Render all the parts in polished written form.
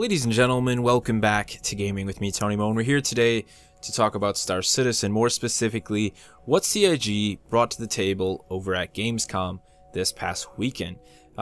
Ladies and gentlemen, welcome back to Gaming with me, Tony Mo, and we're here today to talk about Star Citizen, more specifically, what CIG brought to the table over at Gamescom this past weekend.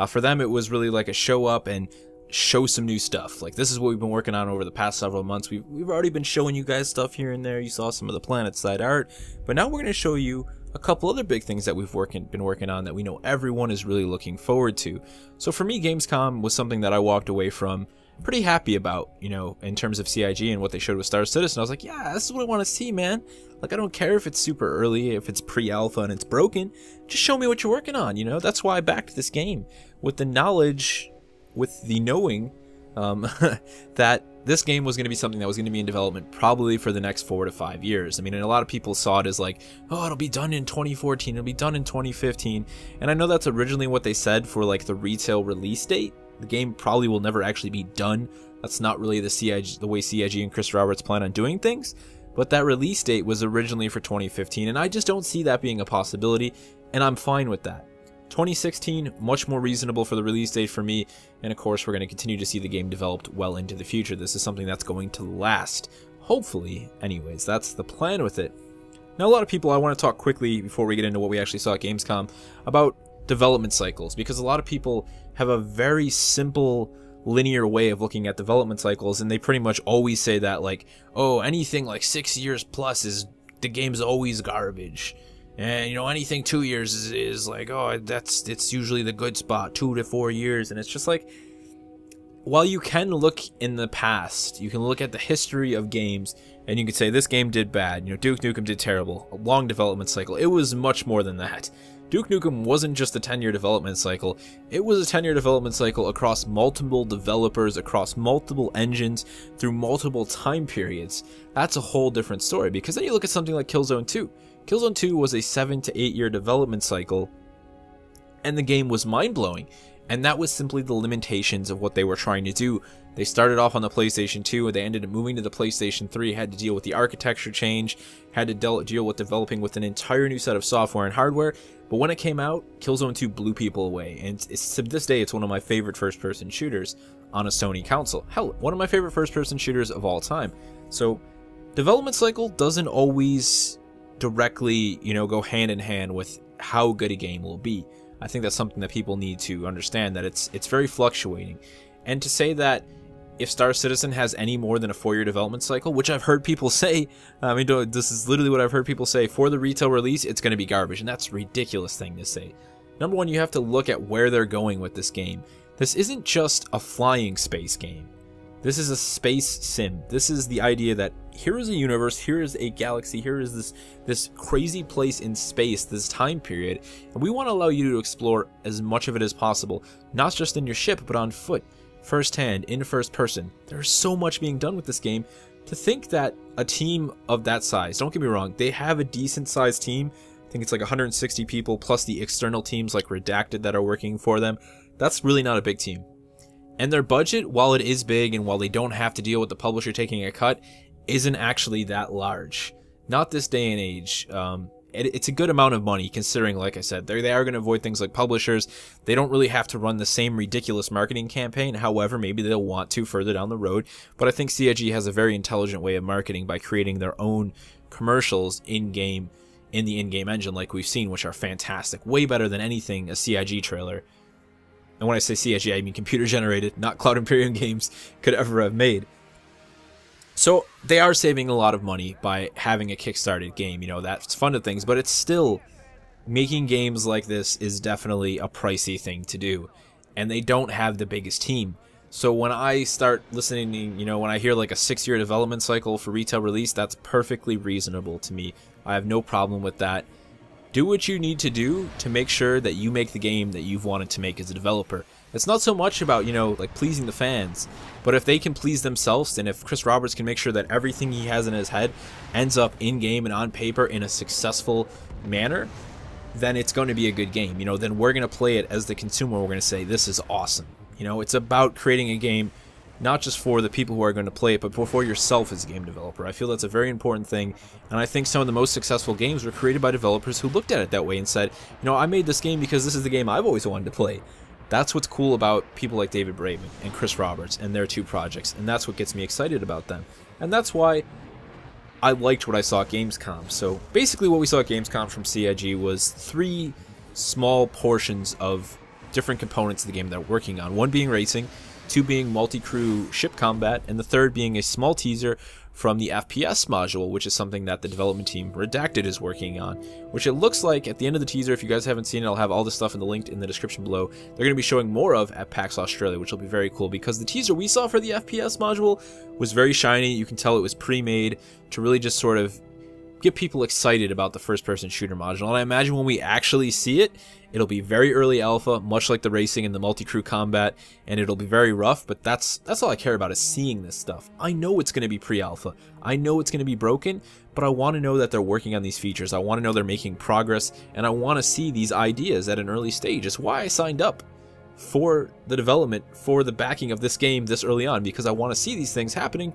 For them, it was really like a show up and show some new stuff. Like, this is what we've been working on over the past several months. We've already been showing you guys stuff here and there. You saw some of the planet side art, but now we're going to show you a couple other big things that we've been working on that we know everyone is really looking forward to. So for me, Gamescom was something that I walked away from pretty happy about, you know, in terms of CIG and what they showed with Star Citizen. I was like, yeah, this is what I want to see, man. Like, I don't care if it's super early, if it's pre-alpha and it's broken. Just show me what you're working on, you know? That's why I backed this game, with the knowledge, with the knowing that this game was going to be something that was going to be in development probably for the next 4 to 5 years. I mean, and a lot of people saw it as like, oh, it'll be done in 2014, it'll be done in 2015. And I know that's originally what they said for like the retail release date. The game probably will never actually be done. That's not really the way CIG and Chris Roberts plan on doing things. But that release date was originally for 2015, and I just don't see that being a possibility, and I'm fine with that. 2016, much more reasonable for the release date for me, and of course we're going to continue to see the game developed well into the future. This is something that's going to last, hopefully. Anyways, that's the plan with it. Now, a lot of people, I want to talk quickly before we get into what we actually saw at Gamescom about development cycles, because a lot of people have a very simple linear way of looking at development cycles, and they pretty much always say that, like, oh, anything like 6 years plus is the game's always garbage, and you know, anything 2 years is like, oh, it's usually the good spot, 2 to 4 years. And it's just like, while you can look in the past, you can look at the history of games and you can say this game did bad, you know, Duke Nukem did terrible, a long development cycle. It was much more than that. Duke Nukem wasn't just a 10-year development cycle, it was a 10-year development cycle across multiple developers, across multiple engines, through multiple time periods. That's a whole different story, because then you look at something like Killzone 2. Killzone 2 was a 7 to 8 year development cycle, and the game was mind-blowing. And that was simply the limitations of what they were trying to do. They started off on the PlayStation 2, and they ended up moving to the PlayStation 3, had to deal with the architecture change, had to deal with developing with an entire new set of software and hardware. But when it came out, Killzone 2 blew people away, and to this day, it's one of my favorite first-person shooters on a Sony console. Hell, one of my favorite first-person shooters of all time. So, development cycle doesn't always directly, you know, go hand in hand with how good a game will be. I think that's something that people need to understand, that it's very fluctuating. And to say that if Star Citizen has any more than a 4-year development cycle, which I've heard people say, I mean, this is literally what I've heard people say, for the retail release, it's going to be garbage, and that's a ridiculous thing to say. Number one, you have to look at where they're going with this game. This isn't just a flying space game. This is a space sim. This is the idea that here is a universe, here is a galaxy, here is this crazy place in space, this time period, and we want to allow you to explore as much of it as possible, not just in your ship, but on foot, firsthand, in first person. There's so much being done with this game. To think that a team of that size, don't get me wrong, they have a decent sized team. I think it's like 160 people, plus the external teams like Redacted that are working for them. That's really not a big team. And their budget, while it is big and while they don't have to deal with the publisher taking a cut, isn't actually that large. Not this day and age. It's a good amount of money considering, like I said, they are going to avoid things like publishers. They don't really have to run the same ridiculous marketing campaign. However, maybe they'll want to further down the road. But I think CIG has a very intelligent way of marketing by creating their own commercials in-game, in the in-game engine like we've seen, which are fantastic. Way better than anything a CIG trailer, and when I say CIG, I mean computer-generated, not Cloud Imperium Games, could ever have made. So they are saving a lot of money by having a kickstarted game. You know, that's fun to things, but it's still, making games like this is definitely a pricey thing to do. And they don't have the biggest team. So when I start listening, you know, when I hear like a 6-year development cycle for retail release, that's perfectly reasonable to me. I have no problem with that. Do what you need to do to make sure that you make the game that you've wanted to make as a developer. It's not so much about, you know, like pleasing the fans, but if they can please themselves, and if Chris Roberts can make sure that everything he has in his head ends up in-game and on paper in a successful manner, then it's going to be a good game. You know, then we're going to play it as the consumer. We're going to say, this is awesome. You know, it's about creating a game not just for the people who are going to play it, but for yourself as a game developer. I feel that's a very important thing, and I think some of the most successful games were created by developers who looked at it that way and said, you know, I made this game because this is the game I've always wanted to play. That's what's cool about people like David Braben and Chris Roberts and their 2 projects, and that's what gets me excited about them. And that's why I liked what I saw at Gamescom. So basically what we saw at Gamescom from CIG was 3 small portions of different components of the game they're working on. 1 being racing, 2 being multi-crew ship combat, and the 3rd being a small teaser from the FPS module, which is something that the development team Redacted is working on, which it looks like at the end of the teaser, if you guys haven't seen it, I'll have all the stuff linked in the description below. They're going to be showing more of at PAX Australia, which will be very cool, because the teaser we saw for the FPS module was very shiny. You can tell it was pre-made to really just sort of get people excited about the first-person shooter module. And I imagine when we actually see it, it'll be very early alpha, much like the racing and the multi-crew combat, and it'll be very rough, but that's all I care about, is seeing this stuff. I know it's going to be pre-alpha. I know it's going to be broken, but I want to know that they're working on these features. I want to know they're making progress, and I want to see these ideas at an early stage. It's why I signed up for the development, for the backing of this game this early on, because I want to see these things happening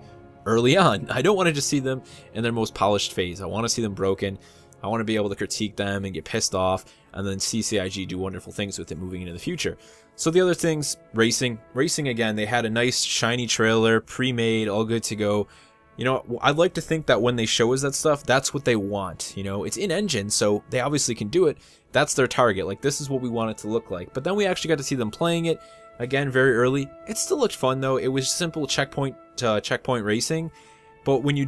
early on. I don't want to just see them in their most polished phase. I want to see them broken. I want to be able to critique them and get pissed off, and then see CIG do wonderful things with it moving into the future. So the other things, racing again, they had a nice shiny trailer, pre-made, all good to go. You know, I'd like to think that when they show us that stuff, that's what they want. You know, it's in engine, so they obviously can do it. That's their target. Like, this is what we want it to look like. But then we actually got to see them playing it again very early. It still looked fun though. It was simple checkpoint racing. But when you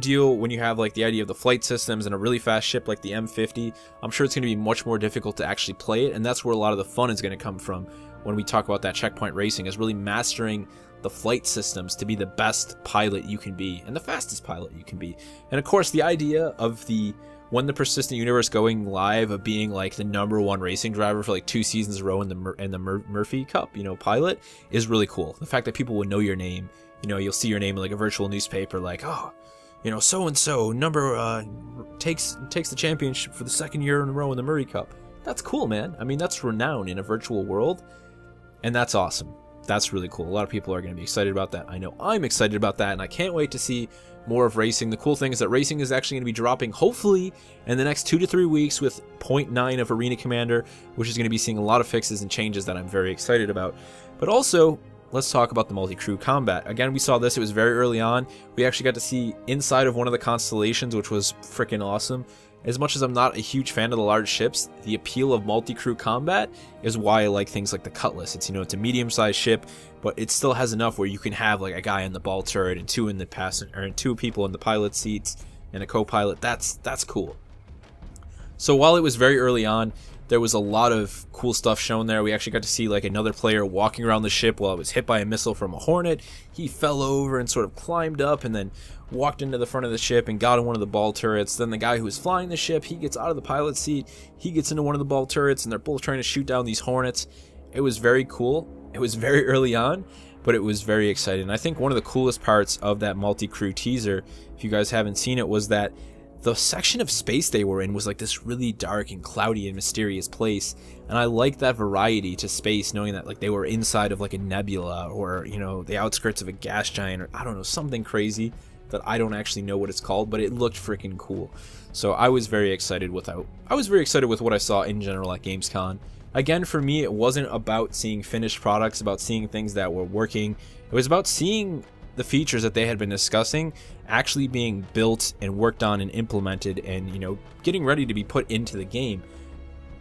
have like the idea of the flight systems and a really fast ship like the M50, I'm sure it's going to be much more difficult to actually play it, and that's where a lot of the fun is going to come from when we talk about that checkpoint racing, is really mastering the flight systems to be the best pilot you can be and the fastest pilot you can be. And of course, the idea of the When the Persistent Universe going live, of being like the #1 racing driver for like 2 seasons in a row in the Murphy Cup, you know, pilot, is really cool. The fact that people would know your name, you know, you'll see your name in like a virtual newspaper, like, oh, you know, so and so takes the championship for the 2nd year in a row in the Murray Cup. That's cool, man. I mean, that's renowned in a virtual world, and that's awesome. That's really cool. A lot of people are going to be excited about that. I know I'm excited about that, and I can't wait to see more of racing. The cool thing is that racing is actually going to be dropping, hopefully, in the next 2 to 3 weeks with 0.9 of Arena Commander, which is going to be seeing a lot of fixes and changes that I'm very excited about. But also, let's talk about the multi-crew combat. Again, we saw this. It was very early on. We actually got to see inside of one of the constellations, which was freaking awesome. As much as I'm not a huge fan of the large ships, the appeal of multi-crew combat is why I like things like the Cutlass. It's, you know, it's a medium-sized ship, but it still has enough where you can have like a guy in the ball turret and 2 in the passenger, and 2 people in the pilot seats and a co-pilot. That's cool. So while it was very early on, there was a lot of cool stuff shown there. We actually got to see like another player walking around the ship while it was hit by a missile from a Hornet. He fell over and sort of climbed up and then walked into the front of the ship and got in one of the ball turrets. Then the guy who was flying the ship, he gets out of the pilot seat, he gets into one of the ball turrets, and they're both trying to shoot down these Hornets. It was very cool. It was very early on, but it was very exciting. And I think one of the coolest parts of that multi-crew teaser, if you guys haven't seen it, was that the section of space they were in was like this really dark and cloudy and mysterious place, and I like that variety to space, knowing that like they were inside of like a nebula, or, you know, the outskirts of a gas giant, or I don't know, something crazy that I don't actually know what it's called, but it looked freaking cool. So I was very excited with what I saw in general at Gamescom. Again, for me, it wasn't about seeing finished products, about seeing things that were working. It was about seeing the features that they had been discussing actually being built and worked on and implemented, and, you know, getting ready to be put into the game,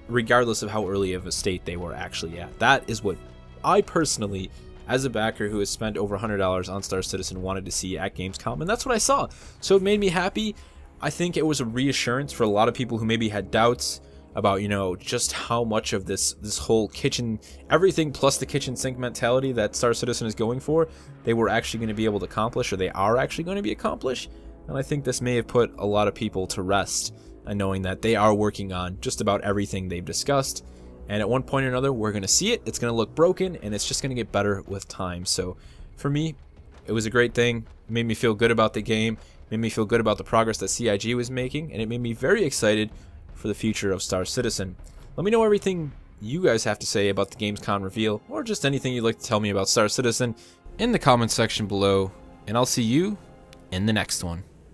regardless of how early of a state they were actually at. That is what I personally, as a backer who has spent over $100 on Star Citizen, wanted to see at Gamescom, and that's what I saw. So it made me happy. I think it was a reassurance for a lot of people who maybe had doubts about, you know, just how much of this whole kitchen, everything plus the kitchen sink mentality that Star Citizen is going for, they were actually going to be able to accomplish, or they are actually going to be accomplished. And I think this may have put a lot of people to rest, and knowing that they are working on just about everything they've discussed, and at one point or another we're going to see it. It's going to look broken, and it's just going to get better with time. So for me, it was a great thing. It made me feel good about the game, it made me feel good about the progress that CIG was making, and it made me very excited for the future of Star Citizen. Let me know everything you guys have to say about the Gamescom reveal, or just anything you'd like to tell me about Star Citizen in the comments section below, and I'll see you in the next one.